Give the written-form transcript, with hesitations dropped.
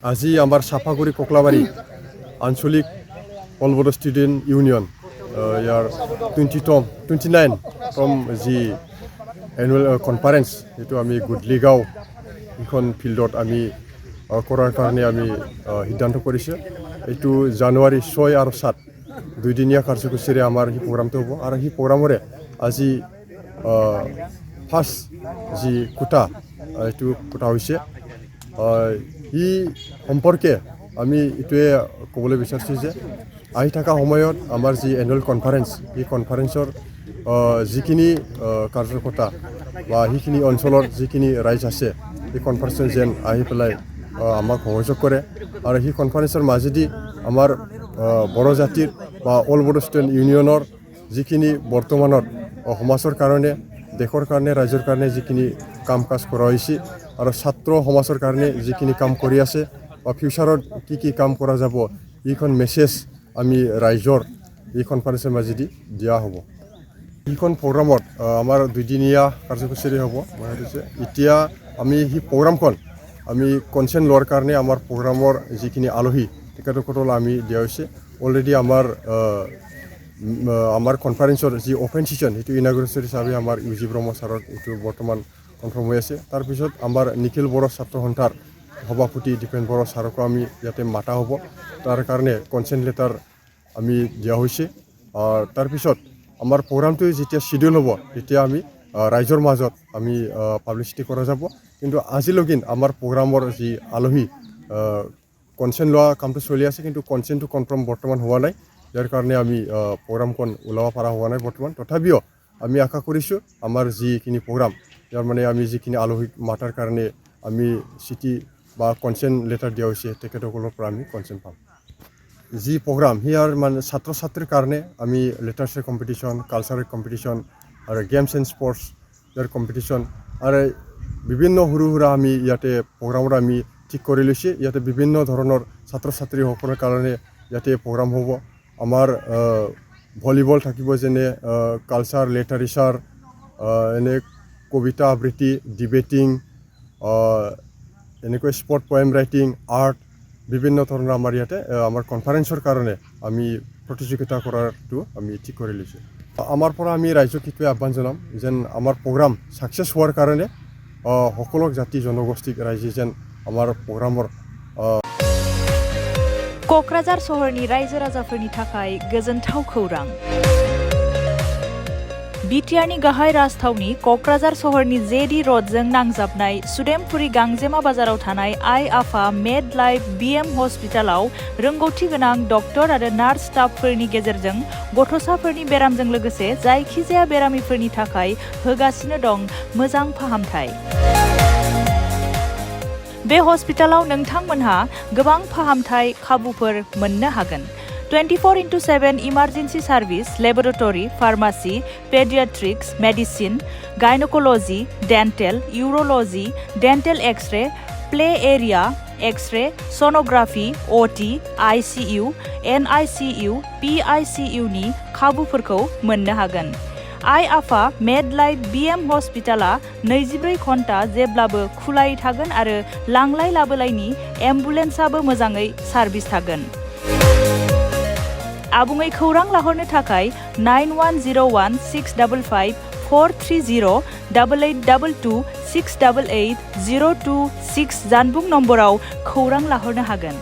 আজি আমাৰ চাফাগুৰি কোকলাবাৰী আঞ্চলিক অল বড়ো ষ্টুডেণ্ট ইউনিয়ন ইয়াৰ 29তম যি এনুৱেল কনফাৰেন্স এইটো আমি গুডলিগাঁও এইখন ফিল্ডত আমি কৰাৰ কাৰণে আমি সিদ্ধান্ত কৰিছে। এইটো জানুৱাৰী 6 আৰু 7 দুইদিনীয়া কাৰ্যসূচীৰে আমাৰ এই প্ৰগ্ৰামটো হ'ব আৰু সেই প্ৰগ্ৰামৰে আজি ফাৰ্ষ্ট যি কোটা এইটো কোটা হৈছে। ই সম্পৰ্কে আমি এইটোৱে ক'বলৈ বিচাৰিছোঁ যে আহি থকা সময়ত আমাৰ যি এনুৱেল কনফাৰেন্স এই কনফাৰেন্সৰ যিখিনি কাৰ্যকৰ্তা বা সেইখিনি অঞ্চলৰ যিখিনি ৰাইজ আছে এই কনফাৰেন্সত যেন আহি পেলাই আমাক সহযোগ কৰে আৰু সেই কনফাৰেন্সৰ মাজেদি আমাৰ বড়ো জাতিৰ বা অল বড়ো ষ্টুডেণ্ট ইউনিয়নৰ যিখিনি বৰ্তমানত সমাজৰ কাৰণে দেশৰ কাৰণে ৰাজ্যৰ কাৰণে যিখিনি কাম কাজ কৰা হৈছে আৰু ছাত্ৰ সমাজৰ কাৰণে যিখিনি কাম কৰি আছে বা ফিউচাৰত কি কাম কৰা যাব এইখন মেছেজ আমি ৰাইজৰ এই কনফাৰেন্সৰ মাজেদি দিয়া হ'ব। এইখন প্ৰগ্ৰামত আমাৰ দুইদিনীয়া কাৰ্যসূচীৰে হ'ব। এতিয়া আমি সেই প্ৰগ্ৰামখন আমি কনচেণ্ট লোৱাৰ কাৰণে আমাৰ প্ৰগ্ৰামৰ যিখিনি আলহী তেখেতসকলক আমি দিয়া হৈছে। অলৰেডি আমাৰ কনফাৰেন্সৰ যি অপেন ছেশ্যন সেইটো ইনাগুৰেশ্যন হিচাপে আমাৰ ইউ জি ব্ৰহ্ম ছাৰৰ এইটো বৰ্তমান কনফাৰ্ম হৈ আছে। তাৰপিছত আমাৰ নিখিল বড়ো ছাত্ৰ সন্থাৰ সভাপতি দীপেন বড়ো ছাৰকো আমি ইয়াতে মাতা হ'ব। তাৰ কাৰণে কনচেণ্ট লেটাৰ আমি দিয়া হৈছে। তাৰপিছত আমাৰ প্ৰগ্ৰামটো যেতিয়া শ্বিডিউল হ'ব তেতিয়া আমি ৰাইজৰ মাজত আমি পাব্লিচিটি কৰা যাব। কিন্তু আজিলৈকে আমাৰ প্ৰগ্ৰামৰ যি আলহী কনচেণ্ট লোৱা কামটো চলি আছে, কিন্তু কনচেণ্টটো কনফাৰ্ম বৰ্তমান হোৱা নাই। ইয়াৰ কাৰণে আমি প্ৰগ্ৰামখন ওলাব পৰা হোৱা নাই বৰ্তমান। তথাপিও আমি আশা কৰিছোঁ আমাৰ যিখিনি প্ৰগ্ৰাম ইয়াৰ মানে আমি যিখিনি আলহীক মাতাৰ কাৰণে আমি চিঠি বা কনচেণ্ট লেটাৰ দিয়া হৈছে তেখেতসকলৰ পৰা আমি কনচেণ্ট পাম। যি প্ৰগ্ৰাম সেয়াৰ মানে ছাত্ৰ ছাত্ৰীৰ কাৰণে আমি লিটাৰেচাৰ কম্পিটিশ্যন, কালচাৰেল কম্পিটিশ্যন আৰু games and sports year competition আৰু বিভিন্ন সৰু সুৰা আমি ইয়াতে প্ৰগ্ৰামত আমি ঠিক কৰি লৈছে। ইয়াতে বিভিন্ন ধৰণৰ ছাত্ৰ ছাত্ৰীসকলৰ কাৰণে ইয়াতে প্ৰগ্ৰাম হ'ব। আমাৰ ভলীবল থাকিব, যেনে কালচাৰ, লিটাৰেচাৰ, এনে কবিতা আবৃত্তি, ডিবেটিং, এনেকৈ স্পৰ্ট পয়েম ৰাইটিং, আৰ্ট, বিভিন্ন ধৰণৰ আমাৰ ইয়াতে আমাৰ কনফাৰেন্সৰ কাৰণে আমি প্ৰতিযোগিতা কৰাটো আমি ঠিক কৰি লৈছোঁ। আমাৰ পৰা আমি ৰাইজক এইটোৱে আহ্বান জনাম যেন আমাৰ প্ৰগ্ৰাম ছাকচেছ হোৱাৰ কাৰণে সকলো জাতি জনগোষ্ঠীক ৰাইজে যেন আমাৰ প্ৰগ্ৰামৰ क'क्राझार सहरनि रायजो राजाफोरनि थाखाय गोजोनथाव खौरां। बिटिआरनि गाहाय राजथावनि क'क्राझार सहरनि जेडी र'डजों नांजाबनाय सुदेमपुरी गांजेमा बाजाराव थानाय आइ आफा मेड लाइफ बिएम हस्पिटालाव रोंगौथि गोनां डक्टर आरो नार्स स्टाफफोरनि गेजेरजों गथ'साफोरनि बेरामजों लोगोसे जायखिजाया बेरामिफोरनि थाखाय होगासिनो दं मोजां फाहामथाय। बे हस्पिटालाव नोंथांमोनहा गोबां फाहामथाय खाबुफोर मोननो हागोन। 24/7 emergency service, laboratory, pharmacy, paediatrics, medicine, gynaecology, dental, urology, dental x-ray, play area, x-ray, sonography, OT, ICU, NICU, PICU नि खाबुफोरखौ मोननो हागोन। आइ आफा मेड लाइफ बिएम हस्पिटाला 24 घन्टा जेब्लाबो खुलायै थागोन आरो लांलाय लाबोलायनि एम्बुलेन्सआबो मोजाङै सार्भिस थागोन। आबुङै खौरां लाहरनो थाखाय 9101-655-430-8822-688-026 जानबुं नम्बराव खौरां लाहरनो हागोन।